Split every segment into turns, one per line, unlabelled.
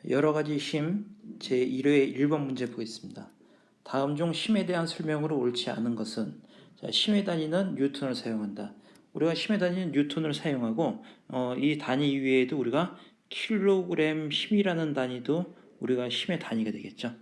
여러 가지 심 제1회 1번 문제 보겠습니다. 다음 중 심에 대한 설명으로 옳지 않은 것은 심의 단위는 뉴턴을 사용한다. 우리가 심의 단위는 뉴턴을 사용하고 이 단위 이외에도 우리가 킬로그램 심이라는 단위도 우리가 심의 단위가 되겠죠.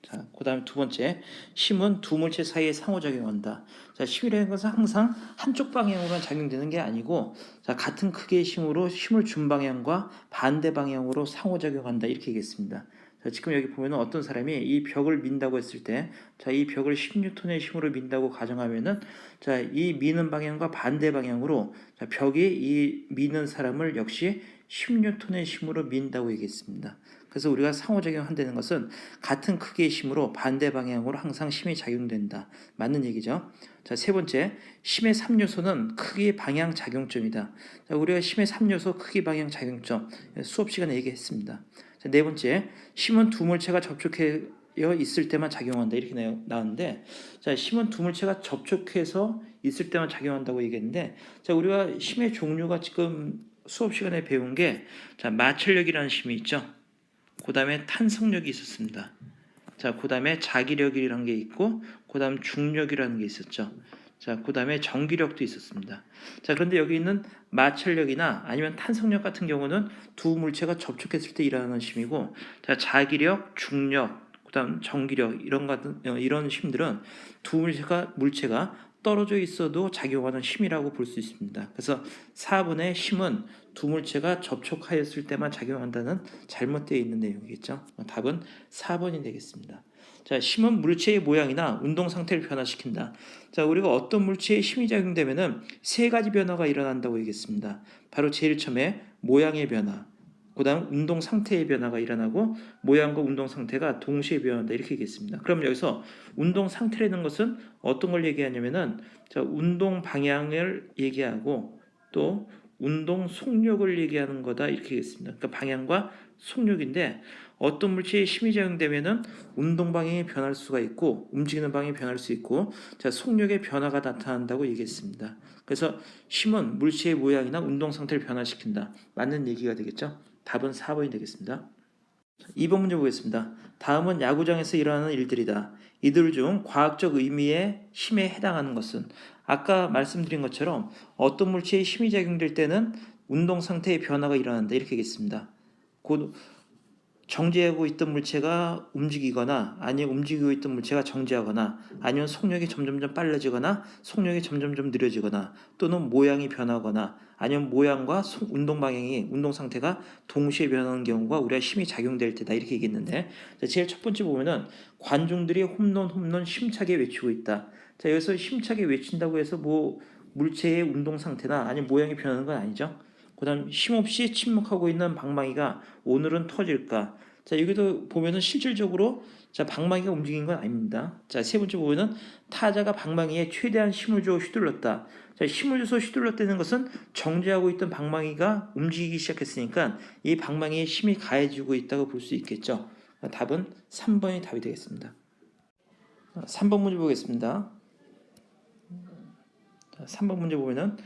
자, 그다음에 두 번째, 심은 두 물체 사이에 상호작용한다. 자, 심이라는 것은 항상 한쪽 방향으로만 작용되는 게 아니고, 자, 같은 크기의 심으로 심을 준 방향과 반대 방향으로 상호작용한다 이렇게 얘기했습니다. 자, 지금 여기 보면은 어떤 사람이 이 벽을 민다고 했을 때, 자, 이 벽을 10뉴턴의 힘으로 민다고 가정하면은, 자, 이 미는 방향과 반대 방향으로, 자, 벽이 이 미는 사람을 역시 10뉴턴의 힘으로 민다고 얘기했습니다. 그래서 우리가 상호작용한다는 것은 같은 크기의 심으로 반대 방향으로 항상 심이 작용된다. 맞는 얘기죠. 자, 세 번째, 심의 3요소는 크기 방향 작용점이다. 자, 우리가 심의 3요소 크기 방향 작용점 수업 시간에 얘기했습니다. 자, 네 번째, 심은 두 물체가 접촉해 있을 때만 작용한다 이렇게 나왔는데, 자, 심은 두 물체가 접촉해서 있을 때만 작용한다고 얘기했는데, 자, 우리가 심의 종류가 지금 수업 시간에 배운 게, 자, 마찰력이라는 심이 있죠. 그 다음에 탄성력이 있었습니다. 자, 그 다음에 자기력이라는 게 있고, 그 다음 중력이라는 게 있었죠. 자, 그 다음에 전기력도 있었습니다. 자, 그런데 여기 있는 마찰력이나 아니면 탄성력 같은 경우는 두 물체가 접촉했을 때 일어나는 힘이고, 자, 자기력, 중력, 그 다음 전기력 이런 힘들은 두 물체가 떨어져 있어도 작용하는 힘이라고 볼 수 있습니다. 그래서 4번의 힘은 두 물체가 접촉하였을 때만 작용한다는 잘못되어 있는 내용이겠죠. 답은 4번이 되겠습니다. 자, 힘은 물체의 모양이나 운동 상태를 변화시킨다. 자, 우리가 어떤 물체에 힘이 작용되면은 세 가지 변화가 일어난다고 얘기했습니다. 바로 제일 처음에 모양의 변화, 그다음 운동 상태의 변화가 일어나고 모양과 운동 상태가 동시에 변한다 이렇게 얘기했습니다. 그럼 여기서 운동 상태라는 것은 어떤 걸 얘기하냐면은, 자, 운동 방향을 얘기하고 또 운동 속력을 얘기하는 거다 이렇게 얘기했습니다. 그러니까 방향과 속력인데, 어떤 물체에 힘이 작용되면은 운동 방향이 변할 수가 있고 움직이는 방향이 변할 수 있고, 자, 속력의 변화가 나타난다고 얘기했습니다. 그래서 힘은 물체의 모양이나 운동 상태를 변화시킨다. 맞는 얘기가 되겠죠? 답은 4번이 되겠습니다. 2번 문제 보겠습니다. 다음은 야구장에서 일어나는 일들이다. 이들 중 과학적 의미의 힘에 해당하는 것은, 아까 말씀드린 것처럼 어떤 물체에 힘이 작용될 때는 운동 상태의 변화가 일어난다 이렇게 얘기했습니다. 곧 정지하고 있던 물체가 움직이거나, 아니면 움직이고 있던 물체가 정지하거나, 아니면 속력이 점점점 빨라지거나 속력이 점점점 느려지거나, 또는 모양이 변하거나, 아니면 모양과 운동 방향이, 운동 상태가 동시에 변하는 경우가 우리가 힘이 작용될 때다 이렇게 얘기했는데, 제일 첫 번째 보면은 관중들이 홈런 힘차게 외치고 있다. 자, 여기서 힘차게 외친다고 해서 뭐 물체의 운동 상태나 아니면 모양이 변하는 건 아니죠. 그 다음 힘없이 침묵하고 있는 방망이가 오늘은 터질까. 자, 여기도 보면은 실질적으로, 자, 방망이가 움직인 건 아닙니다. 자, 세 번째 보면은 타자가 방망이에 최대한 힘을 줘 휘둘렀다. 자, 힘을 줘서 휘둘렀다는 것은 정지하고 있던 방망이가 움직이기 시작했으니까 이 방망이에 힘이 가해지고 있다고 볼 수 있겠죠. 답은 3번이 답이 되겠습니다. 3번 문제 보겠습니다. 3번 문제 보면은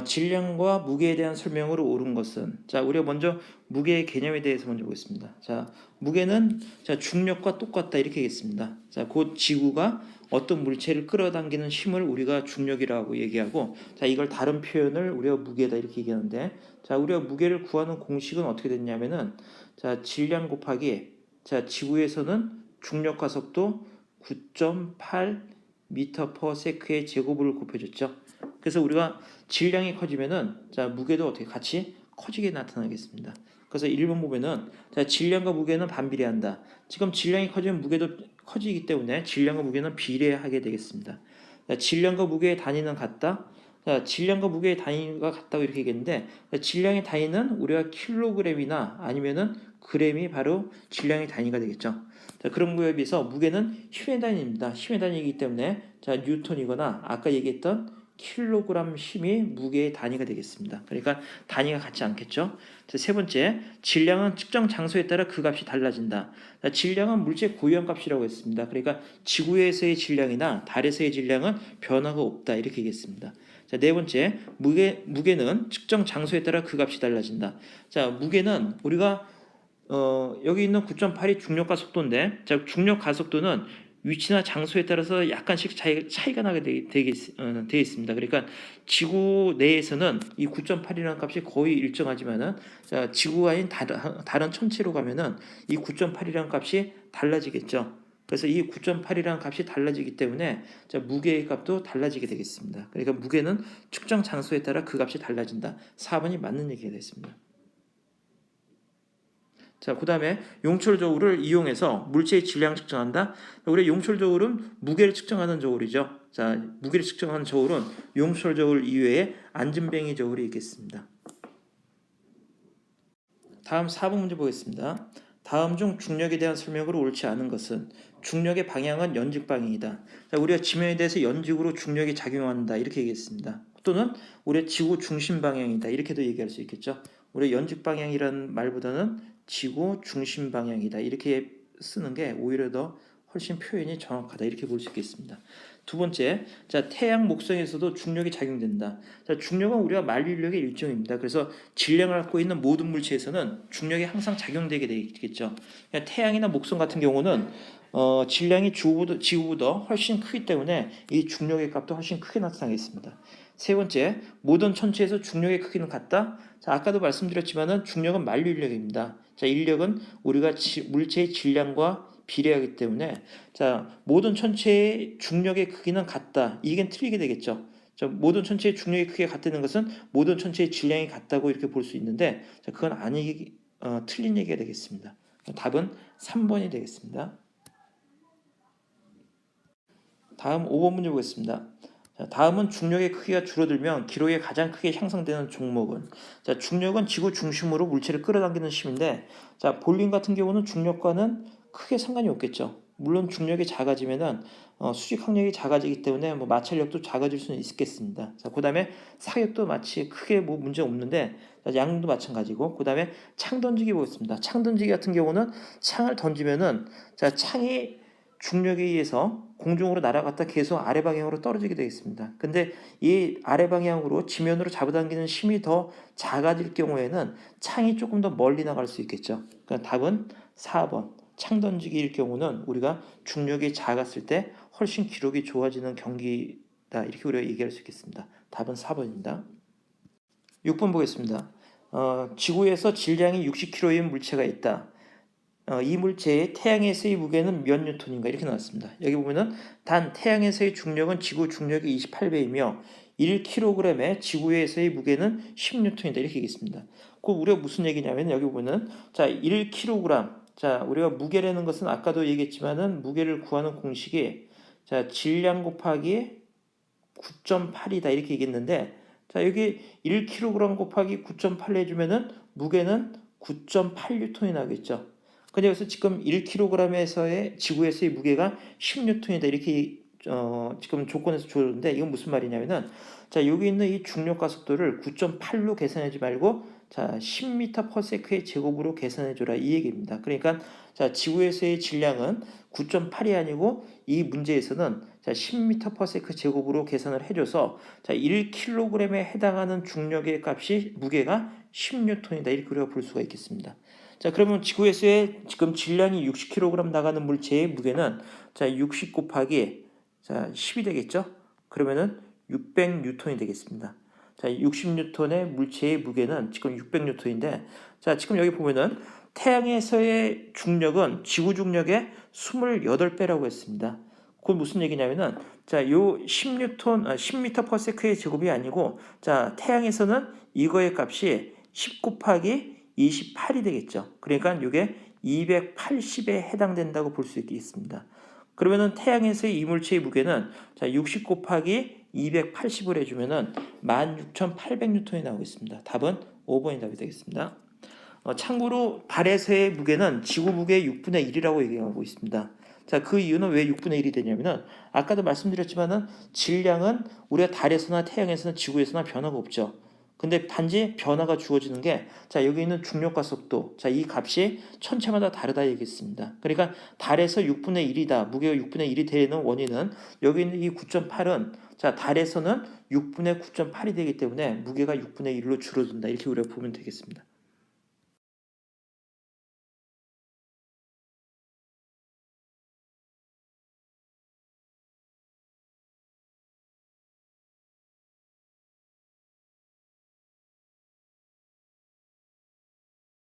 질량과 무게에 대한 설명으로 옳은 것은, 자, 우리가 먼저 무게의 개념에 대해서 먼저 보겠습니다. 자, 무게는, 자, 중력과 똑같다 이렇게 얘기했습니다. 자, 곧 지구가 어떤 물체를 끌어당기는 힘을 우리가 중력이라고 얘기하고, 자, 이걸 다른 표현을 우리가 무게다 이렇게 얘기하는데, 자, 우리가 무게를 구하는 공식은 어떻게 됐냐면은, 자, 질량 곱하기, 자, 지구에서는 중력과 속도 9.8 미터 퍼 세크의 제곱을 곱해줬죠. 그래서 우리가 질량이 커지면은, 자, 무게도 어떻게 같이 커지게 나타나겠습니다. 그래서 1번 보면은, 자, 질량과 무게는 반비례한다. 지금 질량이 커지면 무게도 커지기 때문에 질량과 무게는 비례하게 되겠습니다. 자, 질량과 무게의 단위는 같다. 자, 질량과 무게의 단위가 같다고 이렇게 얘기했는데, 자, 질량의 단위는 우리가 킬로그램이나 아니면은 그램이 바로 질량의 단위가 되겠죠. 자, 그런 거에 비해서 무게는 힘의 단위입니다. 힘의 단위이기 때문에, 자, 뉴턴이거나 아까 얘기했던 킬로그램 힘이 무게의 단위가 되겠습니다. 그러니까 단위가 같지 않겠죠. 자, 세 번째, 질량은 측정 장소에 따라 그 값이 달라진다. 자, 질량은 물질 고유한 값이라고 했습니다. 그러니까 지구에서의 질량이나 달에서의 질량은 변화가 없다 이렇게 얘기했습니다. 자, 네 번째, 무게는 측정 장소에 따라 그 값이 달라진다. 자, 무게는 우리가 여기 있는 9.8이 중력 가속도인데, 자, 중력 가속도는 위치나 장소에 따라서 약간씩 차이가 나게 되어 있습니다. 그러니까 지구 내에서는 이 9.8이라는 값이 거의 일정하지만은, 자, 지구가 아닌 다른 천체로 가면은 이 9.8이라는 값이 달라지겠죠. 그래서 이 9.8이라는 값이 달라지기 때문에, 자, 무게의 값도 달라지게 되겠습니다. 그러니까 무게는 측정 장소에 따라 그 값이 달라진다. 4번이 맞는 얘기가 됐습니다. 자, 그 다음에 용철 저울을 이용해서 물체의 질량 측정한다. 우리 용철 저울은 무게를 측정하는 저울이죠. 자, 무게를 측정하는 저울은 용철 저울 이외에 안전뱅이 저울이 있겠습니다. 다음 4번 문제 보겠습니다. 다음 중 중력에 대한 설명으로 옳지 않은 것은 중력의 방향은 연직 방향이다. 자, 우리가 지면에 대해서 연직으로 중력이 작용한다 이렇게 얘기했습니다. 또는 우리가 지구 중심 방향이다 이렇게도 얘기할 수 있겠죠. 우리 연직 방향이라는 말보다는 지구 중심 방향이다 이렇게 쓰는 게 오히려 더 훨씬 표현이 정확하다 이렇게 볼 수 있겠습니다. 두 번째, 자, 태양 목성에서도 중력이 작용된다. 자, 중력은 우리가 만류인력의 일종입니다. 그래서 질량을 갖고 있는 모든 물체에서는 중력이 항상 작용되게 되겠죠. 그러니까 태양이나 목성 같은 경우는 질량이 지구보다 훨씬 크기 때문에 이 중력의 값도 훨씬 크게 나타나겠습니다. 세 번째, 모든 천체에서 중력의 크기는 같다. 자, 아까도 말씀드렸지만은 중력은 만류인력입니다. 자, 인력은 우리가 물체의 질량과 비례하기 때문에, 자, 모든 천체의 중력의 크기는 같다. 이게 틀리게 되겠죠. 자, 모든 천체의 중력의 크기가 같다는 것은 모든 천체의 질량이 같다고 이렇게 볼 수 있는데, 자, 그건 틀린 얘기가 되겠습니다. 답은 3번이 되겠습니다. 다음 5번 문제 보겠습니다. 자, 다음은 중력의 크기가 줄어들면 기록에 가장 크게 향상되는 종목은, 자, 중력은 지구 중심으로 물체를 끌어당기는 힘인데, 자, 볼륨 같은 경우는 중력과는 크게 상관이 없겠죠. 물론 중력이 작아지면은 수직 항력이 작아지기 때문에 뭐 마찰력도 작아질 수는 있겠습니다. 자, 그다음에 사격도 마치 크게 뭐 문제 없는데, 자, 양도 마찬가지고, 그다음에 창 던지기 보겠습니다. 창 던지기 같은 경우는 창을 던지면은, 자, 창이 중력에 의해서 공중으로 날아갔다 계속 아래 방향으로 떨어지게 되겠습니다. 근데 이 아래 방향으로 지면으로 잡아당기는 힘이 더 작아질 경우에는 창이 조금 더 멀리 나갈 수 있겠죠. 그러니까 답은 4번. 창 던지기일 경우는 우리가 중력이 작았을 때 훨씬 기록이 좋아지는 경기다 이렇게 우리가 얘기할 수 있겠습니다. 답은 4번입니다. 6번 보겠습니다. 지구에서 질량이 60kg인 물체가 있다. 이 물체의 태양에서의 무게는 몇 뉴턴인가 이렇게 나왔습니다. 여기 보면은 단 태양에서의 중력은 지구 중력의 28배이며 1kg의 지구에서의 무게는 10뉴턴이다 이렇게 얘기했습니다. 그 우리가 무슨 얘기냐면 여기 보면은, 자, 1kg, 자, 우리가 무게라는 것은 아까도 얘기했지만은 무게를 구하는 공식이, 자, 질량 곱하기 9.8이다 이렇게 얘기했는데, 자, 여기 1kg 곱하기 9.8 해주면은 무게는 9.8뉴턴이 나겠죠. 근데 여기서 지금 1kg에서의 지구에서의 무게가 10뉴턴이다 이렇게 지금 조건에서 줬는데, 이건 무슨 말이냐면은, 자, 여기 있는 이 중력 가속도를 9.8로 계산하지 말고, 자, 10m/s의 제곱으로 계산해 줘라 이 얘기입니다. 그러니까, 자, 지구에서의 질량은 9.8이 아니고 이 문제에서는, 자, 10m/s 제곱으로 계산을 해줘서, 자, 1kg에 해당하는 중력의 값이 무게가 10뉴턴이다 이렇게 우리가 볼 수가 있겠습니다. 자, 그러면 지구에서의 지금 질량이 60kg 나가는 물체의 무게는, 자, 60 곱하기, 자, 10이 되겠죠? 그러면은 600뉴턴이 되겠습니다. 자, 60뉴턴의 물체의 무게는 지금 600뉴턴인데, 자, 지금 여기 보면은 태양에서의 중력은 지구 중력의 28배라고 했습니다. 그건 무슨 얘기냐면은, 자, 요 10m/s의 제곱이 아니고, 자, 태양에서는 이거의 값이 10 곱하기 28이 되겠죠. 그러니까 이게 280에 해당된다고 볼 수 있겠습니다. 그러면은 태양에서의 이물체의 무게는, 자, 60 곱하기 280을 해주면은 16,800뉴턴이 나오겠습니다. 답은 5번이 답이 되겠습니다. 참고로 달에서의 무게는 지구 무게의 6분의 1이라고 얘기하고 있습니다. 자, 그 이유는 왜 6분의 1이 되냐면은, 아까도 말씀드렸지만은 질량은 우리가 달에서나 태양에서나 지구에서나 변화가 없죠. 근데 단지 변화가 주어지는 게, 자, 여기 있는 중력과 속도, 자, 이 값이 천체마다 다르다 얘기했습니다. 그러니까 달에서 6분의 1이다, 무게가 6분의 1이 되는 원인은 여기 있는 이 9.8은, 자, 달에서는 6분의 9.8이 되기 때문에 무게가 6분의 1로 줄어든다 이렇게 우리가 보면 되겠습니다.